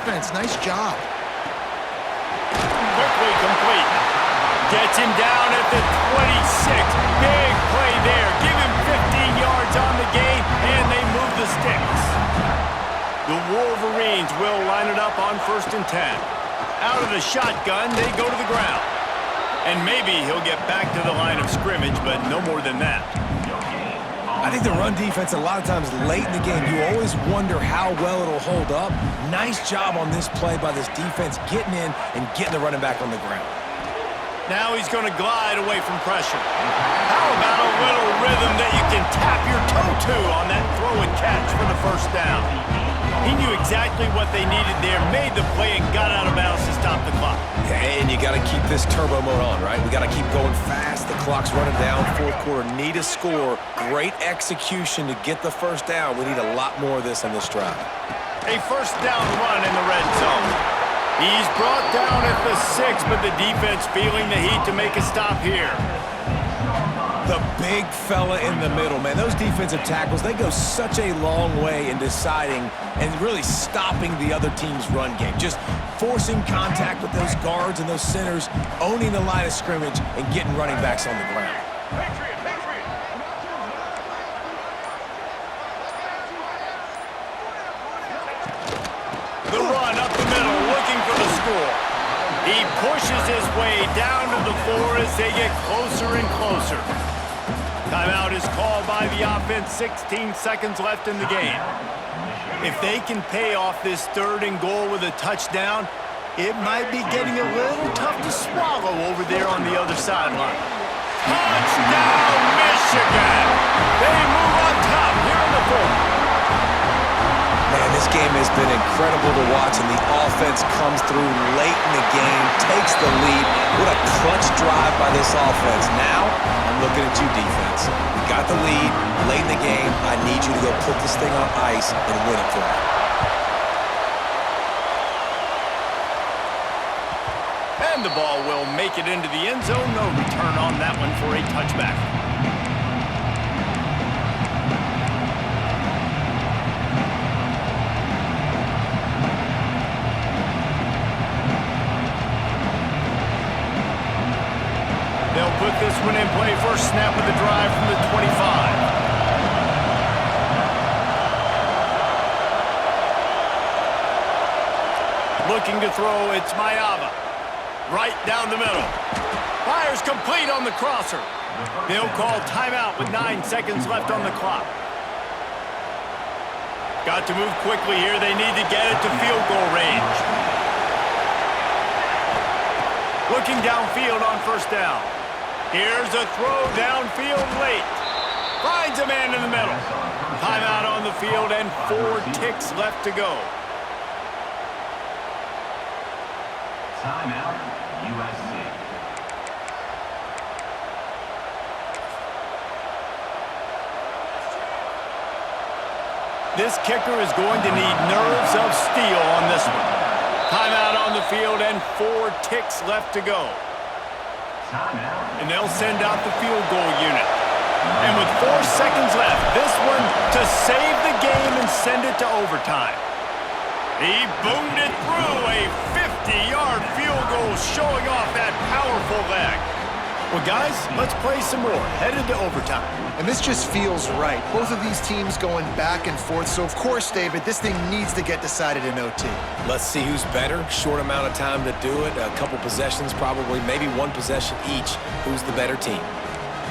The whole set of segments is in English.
defense. Nice job. Quickly complete. Gets him down at the 26. Big play there. Give him 15 yards on the game, and they move the sticks. The Wolverines will line it up on 1st and 10. Out of the shotgun, they go to the ground. And maybe he'll get back to the line of scrimmage, but no more than that. I think the run defense, a lot of times late in the game, you always wonder how well it'll hold up. Nice job on this play by this defense, getting in and getting the running back on the ground. Now he's going to glide away from pressure. How about a little rhythm that you can tap your toe to on that throw and catch for the 1st down? He knew exactly what they needed there, made the play, and got out of bounds to stop the clock. Yeah, and you got to keep this turbo mode on, right? We got to keep going fast. The clock's running down. 4th quarter, need a score. Great execution to get the 1st down. We need a lot more of this on this drive. A 1st down run in the red zone. He's brought down at the 6, but the defense feeling the heat to make a stop here. The big fella in the middle, man. Those defensive tackles, they go such a long way in deciding and really stopping the other team's run game. Just forcing contact with those guards and those centers, owning the line of scrimmage, and getting running backs on the ground. The run up the middle, looking for the score. He pushes his way down to the 4 as they get closer and closer. Timeout is called by the offense, 16 seconds left in the game. If they can pay off this 3rd and goal with a touchdown, it might be getting a little tough to swallow over there on the other sideline. Touchdown, Michigan! They move on top here in the 4th. Man, this game has been incredible to watch, and the offense comes through late in the game, takes the lead. What a clutch drive by this offense. Now, I'm looking at you, defense. You got the lead late in the game. I need you to go put this thing on ice and win it for me. And the ball will make it into the end zone. No return on that one for a touchback. They'll put this one in play. First snap of the drive from the 25. Looking to throw, it's Mayava. Right down the middle. Fires complete on the crosser. They'll call timeout with 9 seconds left on the clock. Got to move quickly here. They need to get it to field goal range. Looking downfield on 1st down. Here's a throw downfield late. Finds a man in the middle. Timeout on the field and 4 ticks left to go. Timeout, USC. This kicker is going to need nerves of steel on this one. Timeout on the field and 4 ticks left to go. And they'll send out the field goal unit. And with 4 seconds left, this one to save the game and send it to overtime. He boomed it through, a 50-yard field goal showing off that powerful leg. Well, guys, let's play some more. Headed to overtime. And this just feels right. Both of these teams going back and forth. So, of course, David, this thing needs to get decided in OT. Let's see who's better. Short amount of time to do it. A couple possessions probably, maybe 1 possession each. Who's the better team?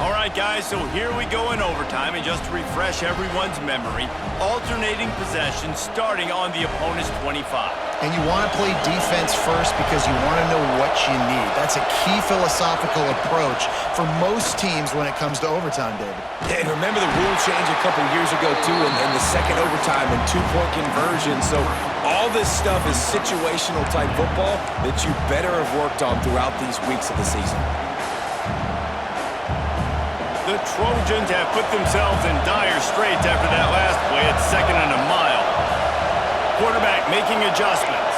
All right, guys, so here we go in overtime. And just to refresh everyone's memory, alternating possessions starting on the opponent's 25. And you want to play defense first because you want to know what you need. That's a key philosophical approach for most teams when it comes to overtime, David. Yeah, and remember the rule change a couple years ago, too, in the second overtime and 2-point conversion. So all this stuff is situational type football that you better have worked on throughout these weeks of the season. The Trojans have put themselves in dire straits after that last play at 2nd and a mile. Quarterback making adjustments.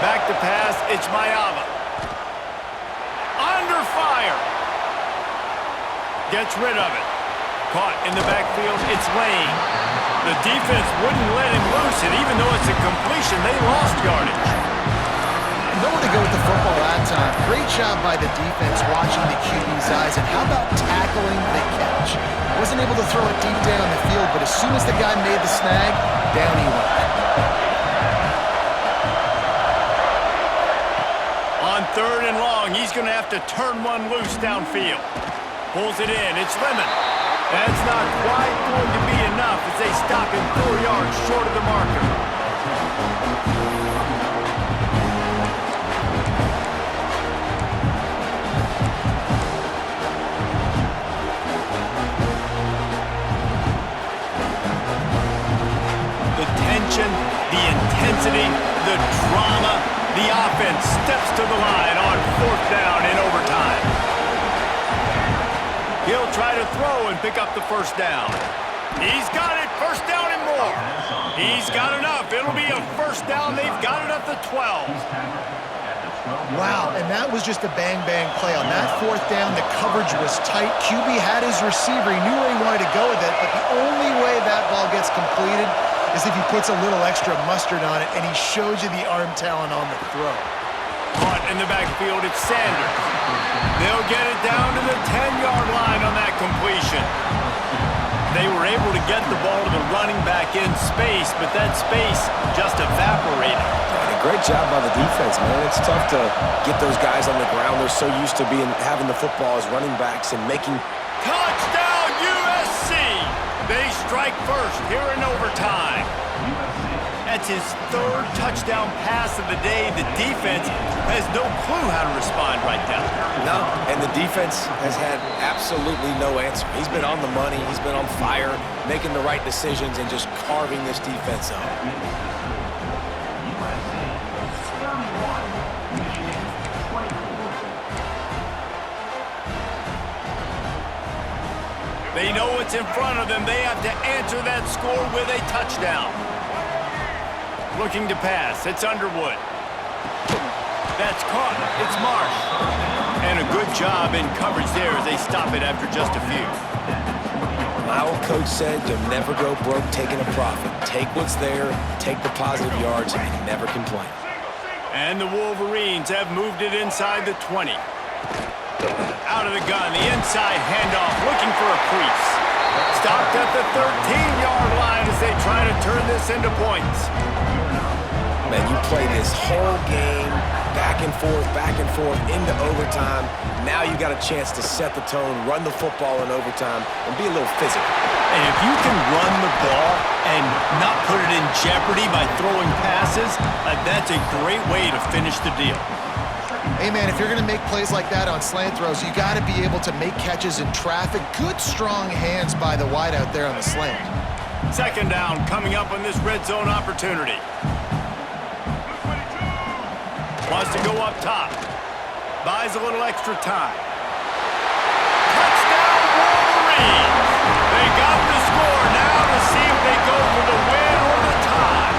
Back to pass, it's Mayava. Under fire. Gets rid of it. Caught in the backfield, it's Lane. The defense wouldn't let him loose, and even though it's a completion, they lost yardage. Nowhere to go with the football that time. Great job by the defense watching the QB's eyes, and how about tackling the catch? Wasn't able to throw it deep down the field, but as soon as the guy made the snag, down he went. On 3rd and long, he's going to have to turn one loose downfield. Pulls it in. It's Lemon. That's not quite going to be enough as they stop him 4 yards short of the marker. The tension, the intensity, the drama, the offense steps to the line on 4th down in overtime. He'll try to throw and pick up the 1st down. He's got it, 1st down and more. He's got enough. It'll be a 1st down. They've got it at the 12. Wow, and that was just a bang-bang play. On that 4th down, the coverage was tight. QB had his receiver. He knew where he wanted to go with it, but the only way that ball gets completed is if he puts a little extra mustard on it, and he shows you the arm talent on the throw. Caught in the backfield, it's Sanders. They'll get it down to the 10-yard line on that completion. They were able to get the ball to the running back in space, but that space just evaporated. And a great job by the defense, man. It's tough to get those guys on the ground. They're so used to having the football as running backs and making... Touchdown, USC! They strike first here in overtime. That's his 3rd touchdown pass of the day. The defense has no clue how to respond right now. No, and the defense has had absolutely no answer. He's been on the money. He's been on fire, making the right decisions and just carving this defense up. They know what's in front of them. They have to answer that score with a touchdown. Looking to pass. It's Underwood. That's caught. It's Marsh. And a good job in coverage there as they stop it after just a few. My old coach said you'll never go broke taking a profit. Take what's there, take the positive yards, and never complain. And the Wolverines have moved it inside the 20. Out of the gun, the inside handoff, looking for a crease. Stopped at the 13-yard line as they try to turn this into points. Man, you play this whole game back and forth, into overtime. Now you got a chance to set the tone, run the football in overtime, and be a little physical. And if you can run the ball and not put it in jeopardy by throwing passes, that's a great way to finish the deal. Hey, man, if you're going to make plays like that on slant throws, you got to be able to make catches in traffic. Good, strong hands by the wide out there on the slant. 2nd down coming up on this red zone opportunity. Wants to go up top. Buys a little extra time. Touchdown, Wolverines! They got the score now to see if they go for the win or the tie.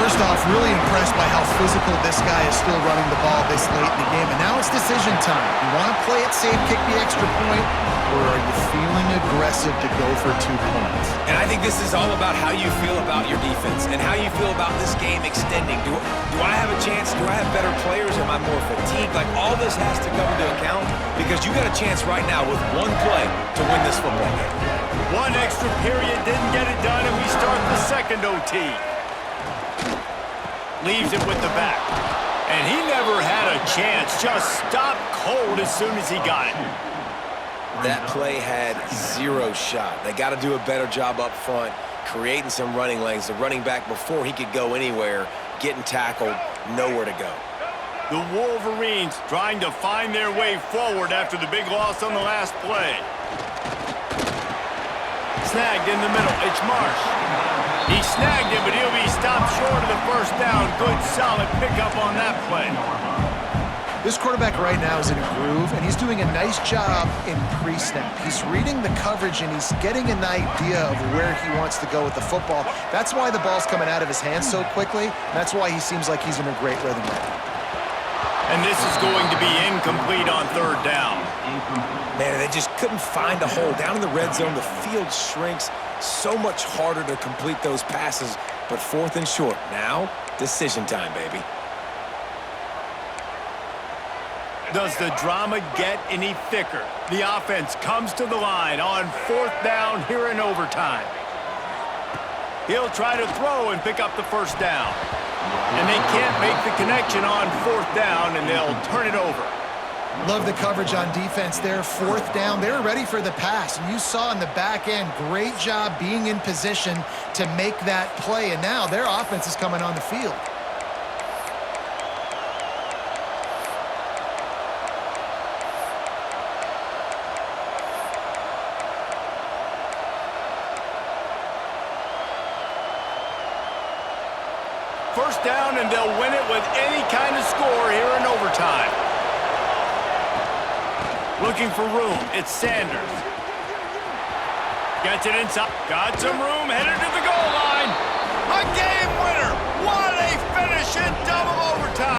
First off, really impressed by how physical this guy is still running the ball this late in the game. And now it's decision time. You want to play it safe, kick the extra point, or are you feeling aggressive to go for 2 points? And I think this is all about how you feel about your defense and how you feel about this game extending. Do I have a chance? Do I have better players? Am I more fatigued? Like, all this has to come into account because you got a chance right now with one play to win this football game. One extra period didn't get it done, and we start the 2nd OT. Leaves it with the back. And he never had a chance. Just stopped cold as soon as he got it. That play had 0 shot. They got to do a better job up front, creating some running lanes. The running back, before he could go anywhere, getting tackled, nowhere to go. The Wolverines trying to find their way forward after the big loss on the last play. Snagged in the middle. It's Marsh. He snagged it, but he'll be stopped short of the 1st down. Good, solid pickup on that play. This quarterback right now is in a groove, and he's doing a nice job in pre-snap. He's reading the coverage, and he's getting an idea of where he wants to go with the football. That's why the ball's coming out of his hands so quickly. That's why he seems like he's in a great rhythm right now. And this is going to be incomplete on 3rd down. Man, they just couldn't find a hole. Down in the red zone, the field shrinks. So much harder to complete those passes, but 4th and short. Now, decision time, baby. Does the drama get any thicker? The offense comes to the line on 4th down here in overtime. He'll try to throw and pick up the first down. And they can't make the connection on 4th down, and they'll turn it over. Love the coverage on defense there. 4th down, they were ready for the pass. And you saw in the back end, great job being in position to make that play. And now their offense is coming on the field. First down, and they'll win it with any kind of score here in overtime. Looking for room, it's Sanders. Gets it inside, got some room, headed to the goal